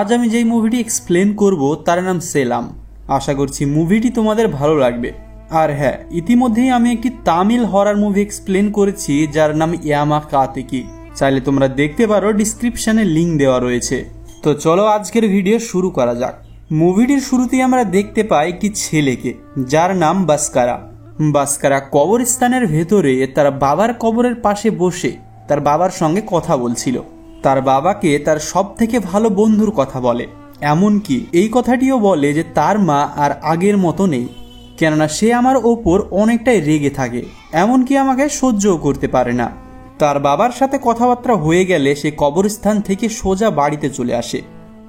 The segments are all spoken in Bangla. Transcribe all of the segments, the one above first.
আজ আমি যেই মুভিটি এক্সপ্লেন করব তার নাম সেলাম। আশা করছি মুভিটি তোমাদের ভালো লাগবে। আর হ্যাঁ, ইতিমধ্যেই আমি একটি তামিল হরার মুভি এক্সপ্লেন করেছি যার নাম ইয়ামা কাতেকি। চাইলে তোমরা দেখতে পারো, ডিসক্রিপশনে লিঙ্ক দেওয়া রয়েছে। তো চলো আজকের ভিডিও শুরু করা যাক। মুভিটির শুরুতেই আমরা দেখতে পাই একটি ছেলেকে যার নাম বাস্কারা। বাস্কারা কবরস্থানের ভেতরে তার বাবার কবরের পাশে বসে তার বাবার সঙ্গে কথা বলছিল। তার বাবাকে তার সব থেকে ভালো বন্ধুর কথা বলে, এমনকি এই কথাটিও বলে যে তার মা আর আগের মতো নেই, কেননা সে আমার ওপর অনেকটাই রেগে থাকে, এমনকি আমাকে সহ্যও করতে পারে না। তার বাবার সাথে কথাবার্তা হয়ে গেলে সে কবরস্থান থেকে সোজা বাড়িতে চলে আসে।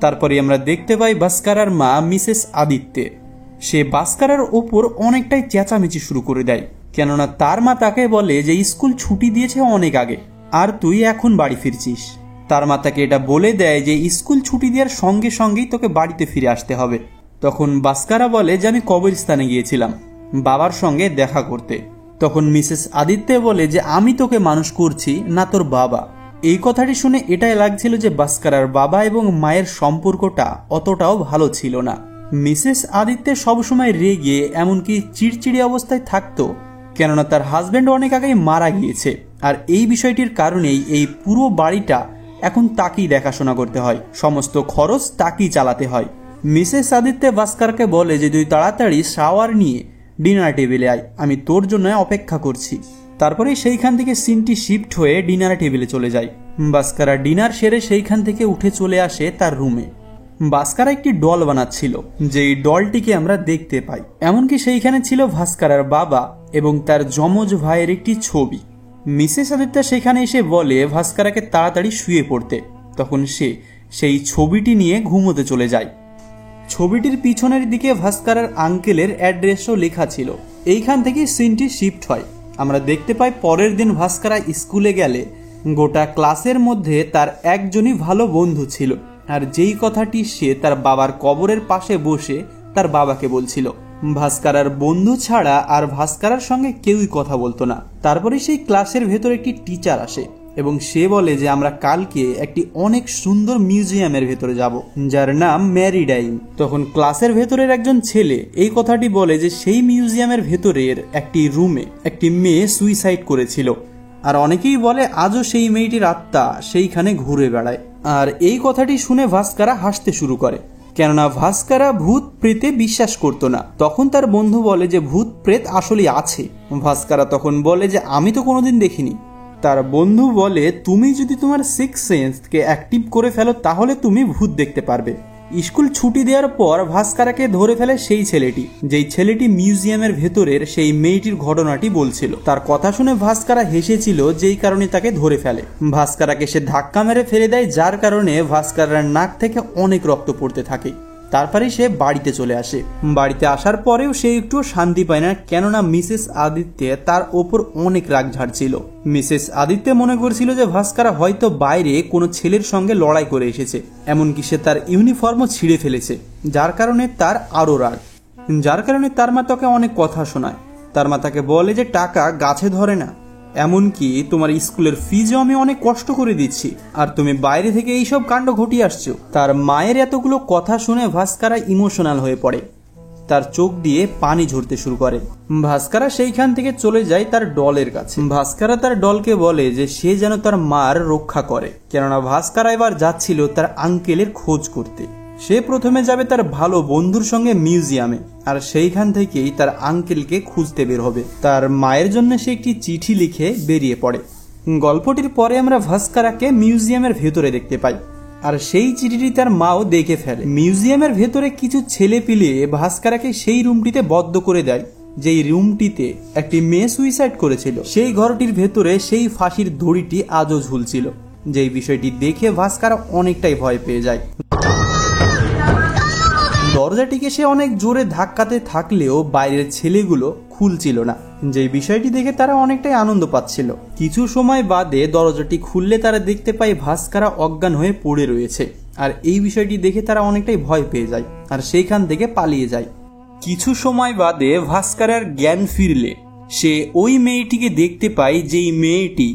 তারপরে আমরা দেখতে পাই বাস্কারার মা মিসেস আদিত্যে। সে বাস্কারার ওপর অনেকটাই চেঁচামেচি শুরু করে দেয়, কেননা তার মা তাকে বলে যে স্কুল ছুটি দিয়েছে অনেক আগে আর তুই এখন বাড়ি ফিরছিস। তার মা তাকে এটা বলে দেয় যে স্কুল ছুটি দেওয়ার সঙ্গে সঙ্গেই তোকে বাড়িতে ফিরে আসতে হবে। তখন বাস্কারা বলে যে আমি কবরস্থানে গিয়েছিলাম বাবার সঙ্গে দেখা করতে। তখন মিসেস আদিত্যে বলে যে আমি তোকে মানুষ করছি না তোর বাবা। এই কথাটি শুনে এটাই লাগছিল যে বাস্কারার বাবা এবং মায়ের সম্পর্কটা অতটাও ভালো ছিল না। মিসেস আদিত্যে সবসময় রেগে এমনকি চিড়চিড়ি অবস্থায় থাকতো, কেননা তার হাজব্যান্ড অনেক আগেই মারা গিয়েছে আর এই বিষয়টির কারণেই এই পুরো বাড়িটা এখন তাকেই দেখাশোনা করতে হয়, সমস্ত খরচ তাকেই চালাতে হয়। মিসেস আদিত্যে বাস্কারকে বলে যে তুই তাড়াতাড়ি শাওয়ার নিয়ে ডিনার টেবিলে আয়, আমি তোর জন্য অপেক্ষা করছি। তারপরে সেইখান থেকে সিনটি শিফট হয়ে ডিনার টেবিলে চলে যায়। বাস্কারা ডিনার সেরে সেইখান থেকে উঠে চলে আসে তার রুমে। বাস্কারা একটি ডল বানাচ্ছিল, যেই ডলটিকে আমরা দেখতে পাই। এমনকি সেইখানে ছিল ভাস্কারার বাবা এবং তার যমজ ভাইয়ের একটি ছবি। মিসেস আদিত্য সেখানে এসে বলে ভাস্কারাকে তাড়াতাড়ি শুয়ে পড়তে। তখন সে সেই ছবিটি নিয়ে ঘুমোতে চলে যায়। ছবিটির পিছনের দিকে ভাস্কারার আঙ্কেলের অ্যাড্রেসও লেখা ছিল। এইখান থেকে সিনটি শিফট হয়। আমরা দেখতে পাই পরের দিন ভাস্কারা স্কুলে গেলে গোটা ক্লাসের মধ্যে তার একজনই ভালো বন্ধু ছিল, আর যেই কথাটি সে তার বাবার কবরের পাশে বসে তার বাবাকে বলছিল। ভাস্কারার বন্ধু ছাড়া আর ভাস্কারার সঙ্গে কেউই কথা বলতো না। তারপরে সেই ক্লাসের ভেতর একটি টিচার আসে এবং সে বলে যে আমরা কালকে একটি অনেক সুন্দর মিউজিয়ামের ভেতরে যাব যার নাম ম্যারিডাইম। তখন ক্লাসের ভেতরের একজন ছেলে এই কথাটি বলে যে সেই মিউজিয়ামের ভেতরের একটি রুমে একটি মেয়ে সুইসাইড করেছিল, আর অনেকেই বলে আজও সেই মেয়েটির আত্মা সেইখানে ঘুরে বেড়ায়। আর এই কথাটি শুনে ভাস্কারা হাসতে শুরু করে, কেননা ভাস্কারা ভূত প্রেতে বিশ্বাস করতো না। তখন তার বন্ধু বলে যে ভূত প্রেত আসলে আছে। ভাস্কারা তখন বলে যে আমি তো কোনোদিন দেখিনি। তার বন্ধু বলে তুমি যদি তোমার সিক্স সেন্সকে অ্যাক্টিভ করে ফেলো তাহলে তুমি ভূত দেখতে পারবে। স্কুল ছুটি দেওয়ার পর ভাস্কারাকে ধরে ফেলে সেই ছেলেটি, যেই ছেলেটি মিউজিয়ামের ভেতরের সেই মেয়েটির ঘটনাটি বলছিল। তার কথা শুনে ভাস্কারা হেসেছিল, যেই কারণে তাকে ধরে ফেলে। ভাস্কারাকে সে ধাক্কা মেরে ফেলে দেয়, যার কারণে ভাস্কারার নাক থেকে অনেক রক্ত পড়তে থাকে। তারপরে সে বাড়িতে চলে আসে। বাড়িতে আসার পরেও সে একটু শান্তি পায় না, কেননা মিসেস আদিত্যে তার ওপর অনেক রাগ ঝাড়ছিল। মিসেস আদিত্যে মনে করছিল যে ভাস্কারা হয়তো বাইরে কোনো ছেলের সঙ্গে লড়াই করে এসেছে, এমনকি সে তার ইউনিফর্মও ছিঁড়ে ফেলেছে, যার কারণে তার আরো রাগ। যার কারণে তার মা তাকে অনেক কথা শোনায়। তার মা তাকে বলে যে টাকা গাছে ধরে না, এমনকি তোমার স্কুলের ফিজও আমি অনেক কষ্ট করে দিচ্ছি, আর তুমি বাইরে থেকে এইসব কাণ্ড ঘটিয়ে আসছো। তার মায়ের এতগুলো কথা শুনে ভাস্কারা ইমোশনাল হয়ে পড়ে, তার চোখ দিয়ে পানি ঝরতে শুরু করে। ভাস্কারা সেইখান থেকে চলে যায় তার ডলের কাছে। ভাস্কারা তার ডলকে বলে যে সে যেন তার মার রক্ষা করে, কেননা ভাস্কারা এবার যাচ্ছিল তার আঙ্কেলের খোঁজ করতে। সে প্রথমে যাবে তার ভালো বন্ধুর সঙ্গে মিউজিয়ামে, আর সেইখান থেকেই তার আঙ্কেলকে খুঁজতে বের হবে। তার মায়ের জন্য সে একটি চিঠি লিখে বেরিয়ে পড়ে। গল্পটির পরে আমরা ভাস্কারাকে মিউজিয়ামের ভেতরে দেখতে পাই, আর সেই চিঠিটি তার মাও দেখে ফেলে। মিউজিয়ামের ভেতরে কিছু ছেলে পিলে ভাস্কারাকে সেই রুমটিতে বদ্ধ করে দেয়, যেই রুমটিতে একটি মেয়ে সুইসাইড করেছিল। সেই ঘরটির ভেতরে সেই ফাঁসির দড়িটি আজও ঝুলছিল, যেই বিষয়টি দেখে ভাস্কারা অনেকটাই ভয় পেয়ে যায়। দরজাটিকে সে অনেক জোরে ধাক্কাতে থাকলেও বাইরের ছেলেগুলো খুলছিল না, যে বিষয়টি দেখে তারা অনেকটাই আনন্দ পাচ্ছিল। কিছু সময় বাদে দরজাটি খুললে তারা দেখতে পায় ভাস্কারা অজ্ঞান হয়ে পড়ে রয়েছে, আর এই বিষয়টি দেখে তারা অনেকটাই ভয় পেয়ে যায় আর সেইখান থেকে পালিয়ে যায়। কিছু সময় বাদে ভাস্কারার জ্ঞান ফিরলে সে ওই মেয়েটিকে দেখতে পায়, যেই মেয়েটি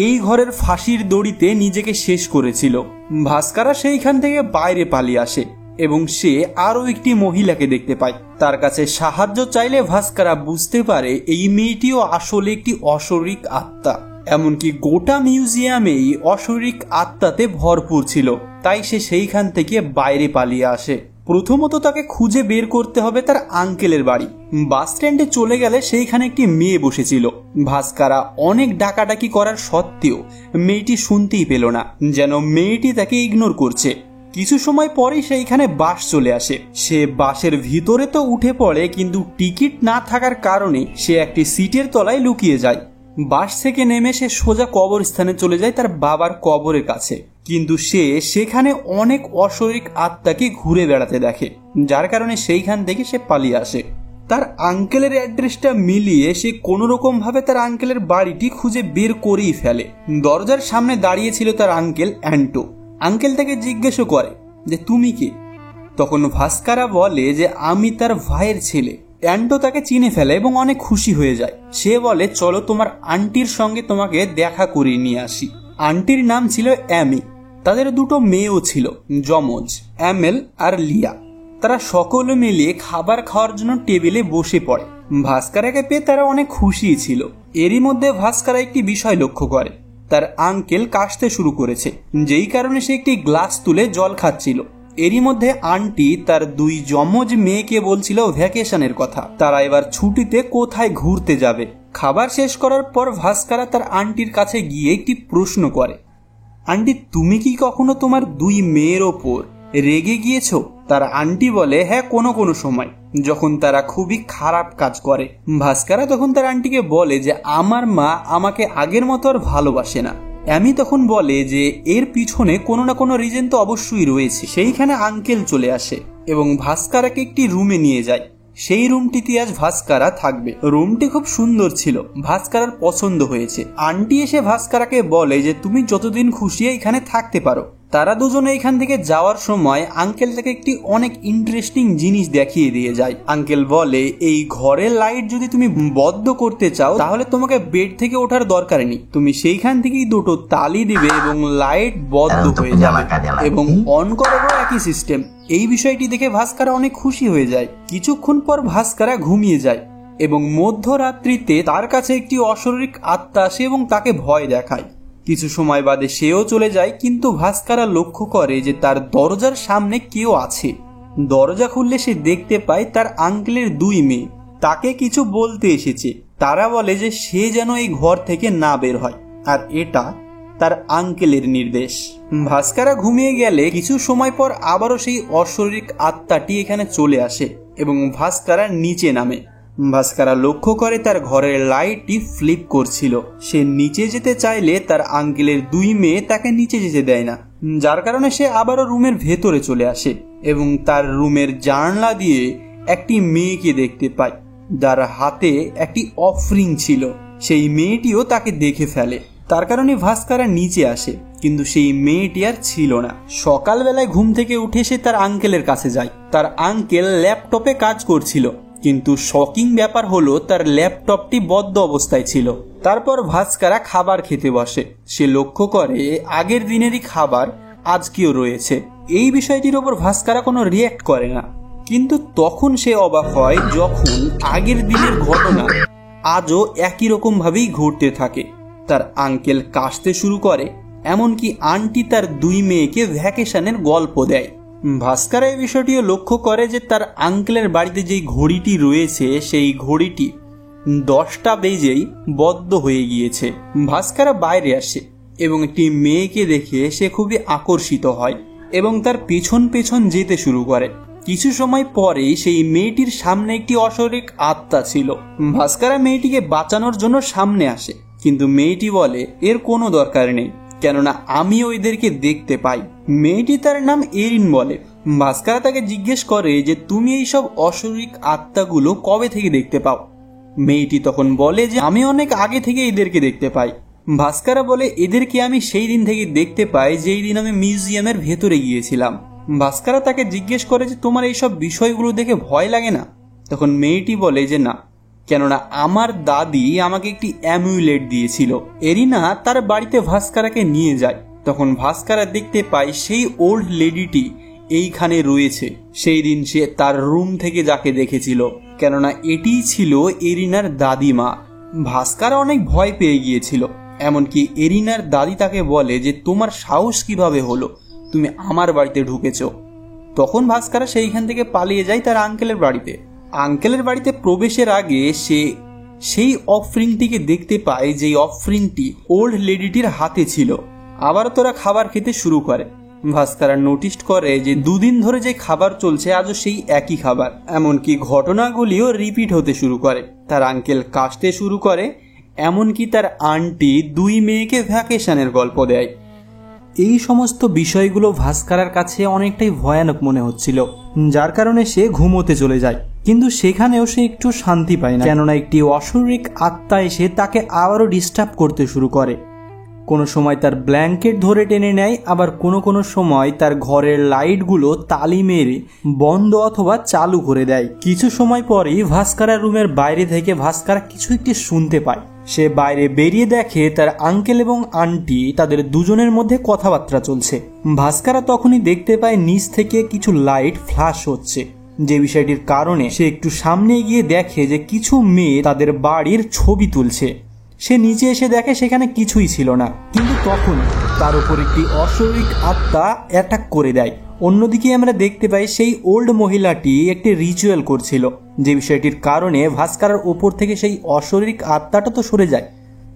এই ঘরের ফাঁসির দড়িতে নিজেকে শেষ করেছিল। ভাস্কারা সেইখান থেকে বাইরে পালিয়ে আসে এবং সে আরো একটি মহিলাকে দেখতে পায়। তার কাছে সাহায্য চাইলে ভাস্কারা বুঝতে পারে এই মেয়েটিও আসলে একটি অশরীরী আত্মা, এমনকি গোটা মিউজিয়ামেই অশরীরী আত্মাতে ভরপুর ছিল। তাই সে সেইখান থেকে বাইরে পালিয়ে আসে। প্রথমত তাকে খুঁজে বের করতে হবে তার আঙ্কেলের বাড়ি। বাস স্ট্যান্ডে চলে গেলে সেইখানে একটি মেয়ে বসেছিল। ভাস্কারা অনেক ডাকাডাকি করার সত্ত্বেও মেয়েটি শুনতেই পেল না, যেন মেয়েটি তাকে ইগনোর করছে। কিছু সময় পরেই সেইখানে বাস চলে আসে। সে বাসের ভিতরে তো উঠে পড়ে, কিন্তু টিকিট না থাকার কারণে সে একটি সিটের তলায় লুকিয়ে যায়। বাস থেকে নেমে সে সোজা কবরস্থানে চলে যায় তার বাবার কবরের কাছে, কিন্তু সে সেখানে অনেক অশরীরী আত্মাকে ঘুরে বেড়াতে দেখে, যার কারণে সেইখান থেকে সে পালিয়ে আসে। তার আঙ্কেলের অ্যাড্রেসটা মিলিয়ে সে কোনো রকম ভাবে তার আঙ্কেলের বাড়িটি খুঁজে বের করেই ফেলে। দরজার সামনে দাঁড়িয়েছিল তার আঙ্কেল অ্যান্টো। আঙ্কেল তাকে জিজ্ঞেস করে যে তুমি কে? তখন ভাস্কারা বলে যে আমি তার ভাইয়ের ছেলে। অ্যান্টো তাকে চিনে ফেলে এবং অনেক খুশি হয়ে যায়। সে বলে চলো তোমার আন্টির সঙ্গে তোমাকে দেখা করিয়ে নিয়ে আসি। আন্টির নাম ছিল অ্যামি। তাদের দুটো মেয়েও ছিল, যমজ, অ্যামেল আর লিয়া। তারা সকলে মিলিয়ে খাবার খাওয়ার জন্য টেবিলে বসে পড়ে। ভাস্কারাকে পেয়ে তারা অনেক খুশি ছিল। এরই মধ্যে ভাস্কারা একটি বিষয় লক্ষ্য করে, তার আঙ্কেল কাশতে শুরু করেছে, যেই কারণে সে একটি গ্লাস তুলে জল খাচ্ছিল। এরই মধ্যে আন্টি তার দুই যমজ মেয়েকে বলছিল ভ্যাকেশনের কথা, তারা এবার ছুটিতে কোথায় ঘুরতে যাবে। খাবার শেষ করার পর ভাস্কারা তার আন্টির কাছে গিয়ে একটি প্রশ্ন করে, আন্টি তুমি কি কখনো তোমার দুই মেয়ের ওপর রেগে গিয়েছো? তার আন্টি বলে হ্যাঁ, কোনো কোনো সময়, যখন তারা খুবই খারাপ কাজ করে। ভাস্কারা তখন তার আন্টিকে বলে যে আমার মা আমাকে আগের মতো আর ভালোবাসে না। অ্যামি তখন বলে যে এর পিছনে কোনো না কোনো রিজন তো অবশ্যই রয়েছে। সেইখানে আঙ্কেল চলে আসে এবং ভাস্কারাকে একটি রুমে নিয়ে যায়। সেই রুমটিতে আজ ভাস্কারা থাকবে। রুমটি খুব সুন্দর ছিল, ভাস্কারার পছন্দ হয়েছে। আন্টি এসে ভাস্কারাকে বলে যে তুমি যতদিন খুশি এখানে থাকতে পারো। তারা দুজনে এখান থেকে যাওয়ার সময় আঙ্কেল তাকে একটি অনেক ইন্টারেস্টিং জিনিস দেখিয়ে দিয়ে যায়। আঙ্কেল বলে এই ঘরের লাইট যদি তুমি বন্ধ করতে চাও তাহলে তোমাকে বেড থেকে ওঠার দরকার নেই, তুমি সেইখান থেকেই দুটো তালি দিবে এবং লাইট বন্ধ হয়ে যাবে এবং অন করারও একই সিস্টেম। এই বিষয়টি দেখে ভাস্কারা অনেক খুশি হয়ে যায়। কিছুক্ষণ পর ভাস্কারা ঘুমিয়ে যায় এবং মধ্যরাত্রিতে তার কাছে একটি অশরীরী আত্মা আসে এবং তাকে ভয় দেখায়। কিছু সময় বাদে সেও চলে যায়, কিন্তু ভাস্কারা লক্ষ্য করে যে তার দরজার সামনে কেউ আছে। দরজা খুললে সে দেখতে পায় তার আঙ্কেলের দুই মেয়ে তাকে কিছু বলতে এসেছে। তারা বলে যে সে যেন এই ঘর থেকে না বের হয়, আর এটা তার আঙ্কেলের নির্দেশ। ভাস্কারা ঘুমিয়ে গেলে কিছু সময় পর আবারও সেই অশরীরী আত্মাটি এখানে চলে আসে এবং ভাস্কারা নিচে নামে। ভাস্কারা লক্ষ্য করে তার ঘরের লাইটটি ফ্লিপ করছিল। সে নিচে যেতে চাইলে তার আঙ্কেলের দুই মেয়ে তাকে নিচে যেতে দেয় না, যার কারণে সে আবারও রুমের ভেতরে চলে আসে এবং তার রুমের জানলা দিয়ে একটি মেয়েকে দেখতে পায়, যার হাতে একটি অফরিং ছিল। সেই মেয়েটিও তাকে দেখে ফেলে, তার কারণে ভাস্কারা নিচে আসে, কিন্তু সেই মেয়েটি আর ছিল না। সকালবেলায় ঘুম থেকে উঠে সে তার আঙ্কেলের কাছে যায়। তার আঙ্কেল ল্যাপটপে কাজ করছিল, কিন্তু শকিং ব্যাপার হলো তার ল্যাপটপটি বদ্ধ অবস্থায় ছিল। তারপর ভাস্কারা খাবার খেতে বসে। সে লক্ষ্য করে আগের দিনেরই খাবার আজকেও রয়েছে। এই বিষয়টির ওপর ভাস্কারা কোনো রিয়্যাক্ট করে না, কিন্তু তখন সে অবাক হয় যখন আগের দিনের ঘটনা আজও একই রকম ভাবেই ঘটতে থাকে। তার আঙ্কেল কাশতে শুরু করে, এমনকি আন্টি তার দুই মেয়েকে ভ্যাকেশনের গল্প দেয়। ভাস্কারা এই বিষয়টিও লক্ষ্য করে যে তার আঙ্কেলের বাড়িতে যেই ঘড়িটি রয়েছে সেই ঘড়িটি 10টা বেজেই বদ্ধ হয়ে গিয়েছে। ভাস্কারা বাইরে আসে এবং একটি মেয়েকে দেখে সে খুবই আকর্ষিত হয় এবং তার পেছন পেছন যেতে শুরু করে। কিছু সময় পরেই সেই মেয়েটির সামনে একটি অশরীরী আত্মা ছিল। ভাস্কারা মেয়েটিকে বাঁচানোর জন্য সামনে আসে, কিন্তু মেয়েটি বলে এর কোনো দরকার নেই, কেননা আমিও এদেরকে দেখতে পাই। মেয়েটি তার নাম এরিন বলে। ভাস্কারা তাকে জিজ্ঞেস করে যে তুমি এইসব অশরীরী আত্মাগুলো কবে থেকে দেখতে পাও? মেয়েটি তখন বলে যে আমি অনেক আগে থেকে এদেরকে দেখতে পাই। ভাস্কারা বলে এদেরকে আমি সেই দিন থেকে দেখতে পাই যেই দিন আমি মিউজিয়ামের ভেতরে গিয়েছিলাম। ভাস্কারা তাকে জিজ্ঞেস করে যে তোমার এইসব বিষয়গুলো দেখে ভয় লাগে না? তখন মেয়েটি বলে যে না, কেননা আমার দাদি আমাকে একটি অ্যামুলেট দিয়েছিল। এরিনা তার বাড়িতে ভাস্কারাকে নিয়ে যায় তখন ভাস্কারা দেখতে পায় সেই ওল্ড লেডিটি এইখানে রয়েছে সেই দিন সে তার রুম থেকে যাকে দেখেছিল, কেননা এটিই ছিল এরিনার দাদিমা। ভাস্কারা অনেক ভয় পেয়ে গিয়েছিল, এমনকি এরিনার দাদি তাকে বলে যে তোমার সাহস কিভাবে হলো, তুমি আমার বাড়িতে ঢুকেছ। তখন ভাস্কারা সেইখান থেকে পালিয়ে যায় তার আঙ্কেলের বাড়িতে। আঙ্কেলের বাড়িতে প্রবেশের আগে সে সেই অফরিংটিকে দেখতে পায়, যেই অফরিংটি ওল্ড লেডিটির হাতে ছিল। আবার তোরা খাবার খেতে শুরু করে। ভাস্কারা নোটিস করে যে দুদিন ধরে যে খাবার চলছে আজও সেই একই খাবার, এমনকি ঘটনাগুলিও রিপিট হতে শুরু করে। তার আঙ্কেল কাশতে শুরু করে, এমনকি তার আন্টি দুই মেয়েকে ভ্যাকেশনের গল্প দেয়। এই সমস্ত বিষয়গুলো ভাস্কারার কাছে অনেকটাই ভয়ানক মনে হচ্ছিল, যার কারণে সে ঘুমোতে চলে যায়। কিন্তু সেখানেও সে একটু শান্তি পায় না, কেননা একটি অশরীরিক আত্মা এসে তাকে আবারও ডিস্টার্ব করতে শুরু করে। কোনো সময় তার ব্ল্যাঙ্কেট ধরে টেনে নেয়, আবার কোনো সময় তার ঘরের লাইটগুলো তালি মেরে বন্ধ অথবা চালু করে দেয়। কিছু সময় পরেই ভাস্কারা রুমের বাইরে থেকে ভাস্কারা কিছু একটি শুনতে পায়। সে বাইরে বেরিয়ে দেখে তার আঙ্কেল এবং আন্টি তাদের দুজনের মধ্যে কথাবার্তা চলছে। ভাস্কারা তখনই দেখতে পায় নিচ থেকে কিছু লাইট ফ্ল্যাশ হচ্ছে, যে বিষয়টির কারণে সে একটু সামনে গিয়ে দেখে যে কিছু মেয়ে তাদের বাড়ির ছবি তুলছে। সে নিচে এসে দেখে সেখানে কিছুই ছিল না, কিন্তু তখন তার উপর একটি অশরীরিক আত্মা অ্যাটাক করে দেয়। অন্যদিকে আমরা দেখতে পাই সেই ওল্ড মহিলাটি একটি রিচুয়াল করছিল, যে বিষয়টির কারণে ভাস্কারার ওপর থেকে সেই অশরীরিক আত্মাটা তো সরে যায়,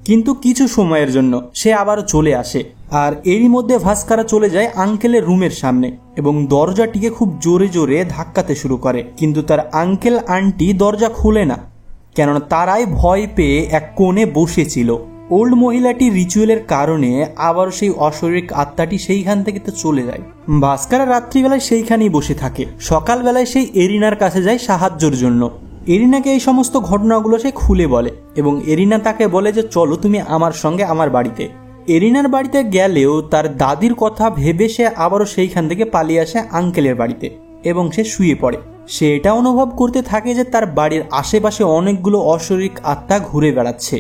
কিন্তু কিছু সময়ের জন্য সে আবারও চলে আসে। আর এরই মধ্যে ভাস্কারা চলে যায় আঙ্কেলের রুমের সামনে এবং দরজাটিকে খুব জোরে জোরে ধাক্কাতে শুরু করে, কিন্তু তার আঙ্কেল আন্টি দরজা খুলে না, কেননা তারাই ভয় পেয়ে এক কোণে বসেছিল। ওল্ড মহিলাটি রিচুয়ালের কারণে আবার সেই অশরীরিক আত্মাটি সেইখান থেকে তো চলে যায়। ভাস্কারা রাত্রিবেলায় সেইখানেই বসে থাকে। সকালবেলায় সেই এরিনার কাছে যায় সাহায্যের জন্য। এরিনাকে এই সমস্ত ঘটনাগুলো সে খুলে বলে এবং এরিনা তাকে বলে যে চলো তুমি আমার সঙ্গে আমার বাড়িতে। এরিনার বাড়িতে গেলেও তার দাদির কথা ভেবে সে আবারও সেইখান থেকে পালিয়ে আসে আঙ্কেলের বাড়িতে এবং সে শুয়ে পড়ে। সে এটা অনুভব করতে থাকে যে তার বাড়ির আশেপাশে অনেকগুলো অশরীরিক আত্মা ঘুরে বেড়াচ্ছে।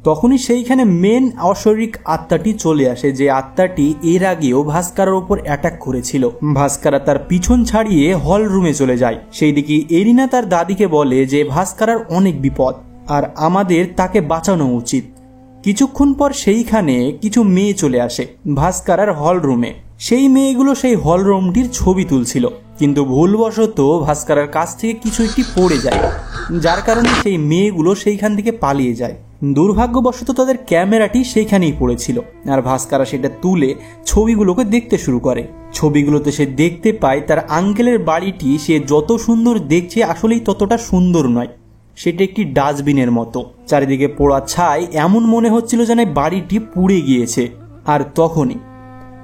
তখনই সেইখানে মেন অশরীরিক আত্মাটি চলে আসে, যে আত্মাটি এর আগেও ভাস্কারার উপর অ্যাটাক করেছিল। ভাস্কারা তার পিছন ছাড়িয়ে হল রুমে চলে যায়। সেই দিকে এরিনা তার দাদিকে বলে যে ভাস্কারার অনেক বিপদ আর আমাদের তাকে বাঁচানো উচিত। কিছুক্ষণ পর সেইখানে কিছু মেয়ে চলে আসে ভাস্কারার হল রুমে। সেই মেয়েগুলো সেই হল রুমটির ছবি তুলছিল, কিন্তু ভুলবশত ভাস্কারার কাছ থেকে কিছু একটি পড়ে যায়, যার কারণে সেই মেয়েগুলো সেইখান থেকে পালিয়ে যায়। দুর্ভাগ্যবশত তাদের ক্যামেরাটি সেইখানেই পড়েছিল আর ভাস্কারা সেটা তুলে ছবিগুলোকে দেখতে শুরু করে। ছবিগুলোতে সে দেখতে পায় তার আঙ্কেলের বাড়িটি সে যত সুন্দর দেখছে আসলেই ততটা সুন্দর নয়। সেটা একটি ডাস্টবিনের মতো, চারিদিকে পোড়া ছাই, এমন মনে হচ্ছিল যেন বাড়িটি পুড়ে গিয়েছে। আর তখনই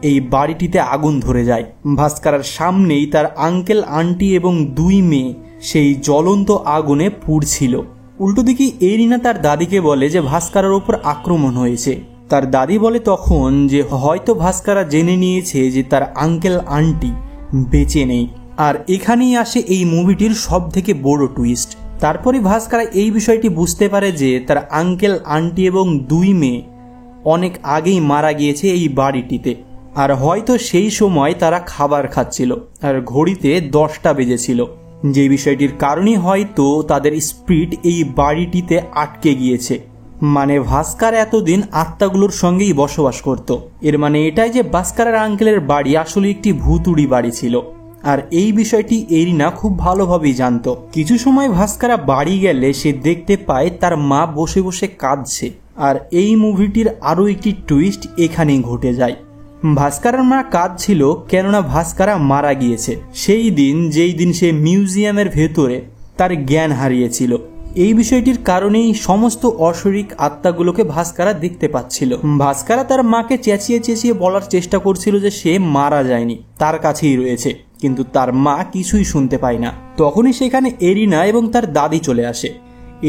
এই বাড়িটিতে আগুন ধরে যায়। ভাস্কারার সামনেই তার আঙ্কেল আন্টি এবং দুই মেয়ে সেই জ্বলন্ত আগুনে পুড়ছিল। উল্টো দিকে এরিনা তার দাদিকে বলে যে ভাস্কারার উপর আক্রমণ হয়েছে। তার দাদি বলে তখন যে হয়তো ভাস্কারা জেনে নিয়েছে যে তার আঙ্কেল আন্টি বেঁচে নেই। আর এখানেই আসে এই মুভিটির সব থেকে বড় টুইস্ট। তারপরে ভাস্কারা এই বিষয়টি বুঝতে পারে যে তার আঙ্কেল আন্টি এবং দুই মেয়ে অনেক আগেই মারা গিয়েছে এই বাড়িটিতে। আর হয়তো সেই সময় তারা খাবার খাচ্ছিল আর ঘড়িতে 10টা বেজেছিল, যে বিষয়টির কারণে হয়তো তাদের স্পিরিট এই বাড়িটিতে আটকে গিয়েছে। মানে ভাস্কার এতদিন আত্মাগুলোর সঙ্গেই বসবাস করত। এর মানে এটাই যে ভাস্কারের আঙ্কেলের বাড়ি আসলে একটি ভুতুড়ি বাড়ি ছিল। আর এই বিষয়টি এরিনা খুব ভালোভাবেই জানত। কিছু সময় ভাস্কারা বাড়ি গেলে সে দেখতে পায় তার মা বসে বসে কাঁদছে। আর এই মুভিটির আরও একটি টুইস্ট এখানেই ঘটে যায়। ভাস্কারার মা কাঁদছিল কেননা ভাস্কারা মারা গিয়েছে সেই দিন, যেই দিন সে মিউজিয়ামের ভেতরে তার জ্ঞান হারিয়েছিল। এই বিষয়টির কারণেই সমস্ত অশরীরিক আত্মাগুলোকে ভাস্কারা দেখতে পাচ্ছিল। ভাস্কারা তার মাকে চেঁচিয়ে চেঁচিয়ে বলার চেষ্টা করছিল যে সে মারা যায়নি, তার কাছেই রয়েছে, কিন্তু তার মা কিছুই শুনতে পায় না। তখনই সেখানে এরিনা এবং তার দাদি চলে আসে।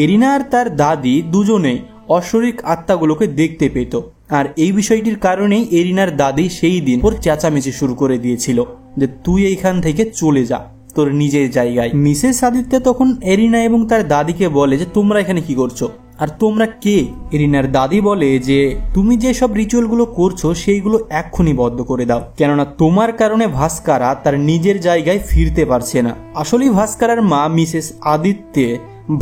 এরিনা আর তার দাদি দুজনেই অশরীরিক আত্মাগুলোকে দেখতে পেত। আর এই বিষয়টির কারণেই এরিনার দাদি সেই দিন ওর চেঁচামেচি শুরু করে দিয়েছিল যে তুই এইখান থেকে চলে যা তোর নিজের জায়গায়। মিসেস আদিত্য তখন এরিনা এবং তার দাদিকে বলে যে তোমরা এখানে কি করছো, আর তোমরা কে? এরিনার দাদি বলে যে তুমি যে সব রিচুয়ালগুলো করছো সেইগুলো এক্ষুনি বন্ধ করে দাও, কেননা তোমার কারণে ভাস্কারা তার নিজের জায়গায় ফিরতে পারছে না। আসলেই ভাস্কারার মা মিসেস আদিত্যে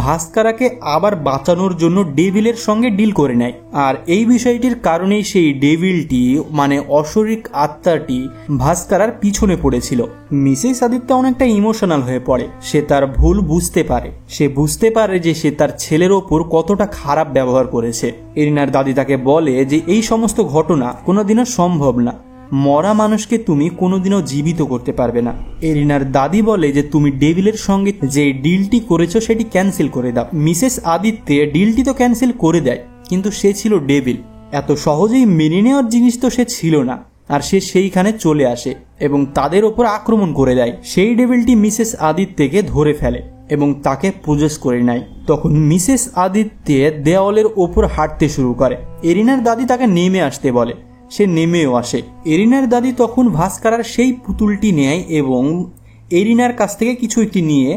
ভাস্কারাকে আবার বাঁচানোর জন্য ডেভিলের সঙ্গে ডিল করে নেয়। আর এই বিষয়টির কারণেই সেই ডেভিলটি মানে অশরীর আত্মাটি ভাস্কারার পিছনে পড়েছিল। মিসেস আদিত্য অনেকটা ইমোশনাল হয়ে পড়ে। সে তার ভুল বুঝতে পারে। সে বুঝতে পারে যে সে তার ছেলের ওপর কতটা খারাপ ব্যবহার করেছে। এরিনার দাদি তাকে বলে যে এই সমস্ত ঘটনা কোনোদিনও সম্ভব না, মরা মানুষকে তুমি কোনোদিনও জীবিত করতে পারবে না। এরিনার দাদি বলে যে তুমি ডেভিলের সঙ্গে যে ডিলটি করেছো সেটি ক্যান্সেল করে দাও। মিসেস আদিত্যে ডিলটি তো ক্যান্সেল করে দেয়, কিন্তু সে ছিল ডেভিল। এত সহজেই মেনে নেওয়ার জিনিস তো সে ছিল না। আর সে সেইখানে চলে আসে এবং তাদের ওপর আক্রমণ করে দেয়। সেই ডেভিলটি মিসেস আদিত্যকে ধরে ফেলে এবং তাকে প্রজেস করে নেয়। তখন মিসেস আদিত্যে দেওয়ালের ওপর হাঁটতে শুরু করে। এরিনার দাদি তাকে নেমে আসতে বলে। সে নেমেও আসে। এরিনার দাদি তখন ভাস্কারার সেই পুতুলটি নেয় এবং এরিনার কাছ থেকে কিছু একটি নিয়ে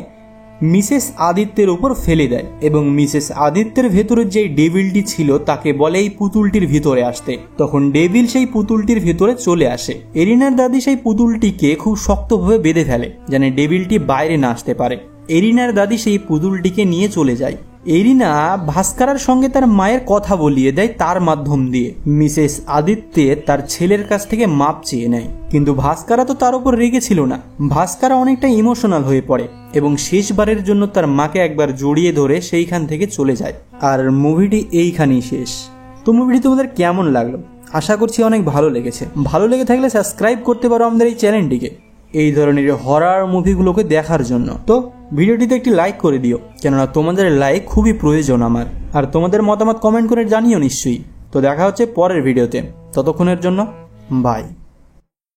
মিসেস আদিত্যের উপর ফেলে দেয় এবং মিসেস আদিত্যের ভেতরে যে ডেভিলটি ছিল তাকে বলে এই পুতুলটির ভিতরে আসতে। তখন ডেভিল সেই পুতুলটির ভেতরে চলে আসে। এরিনার দাদি সেই পুতুলটিকে খুব শক্তভাবে বেঁধে ফেলে যেন ডেভিলটি বাইরে না আসতে পারে। এরিনার দাদি সেই পুতুলটিকে নিয়ে চলে যায়। এরিনা ভাস্কারার সঙ্গে তার মায়ের কথা বলিয়ে দেয় তার মাধ্যম দিয়ে। মিসেস আদিত্যে তার ছেলের কাছ থেকে মাপ চেয়ে নেয়, কিন্তু ভাস্কারা তো তার উপর রেগেছিল না। ভাস্কারা অনেকটা ইমোশনাল হয়ে পড়ে এবং শেষবারের জন্য তার মাকে একবার জড়িয়ে ধরে সেইখান থেকে চলে যায়। আর মুভিটি এইখানেই শেষ। তো মুভিটি তোমাদের কেমন লাগলো? আশা করছি অনেক ভালো লেগেছে। ভালো লেগে থাকলে সাবস্ক্রাইব করতে পারো আমাদের এই চ্যানেলটিকে এই ধরনের হরর মুভিগুলোকে দেখার জন্য। তো ভিডিওটিতে একটি লাইক করে দিও, কেননা তোমাদের লাইক খুবই প্রয়োজন আমার। আর তোমাদের মতামত কমেন্ট করে জানিও নিশ্চয়ই। তো দেখা হচ্ছে পরের ভিডিওতে। ততক্ষণের জন্য বাই।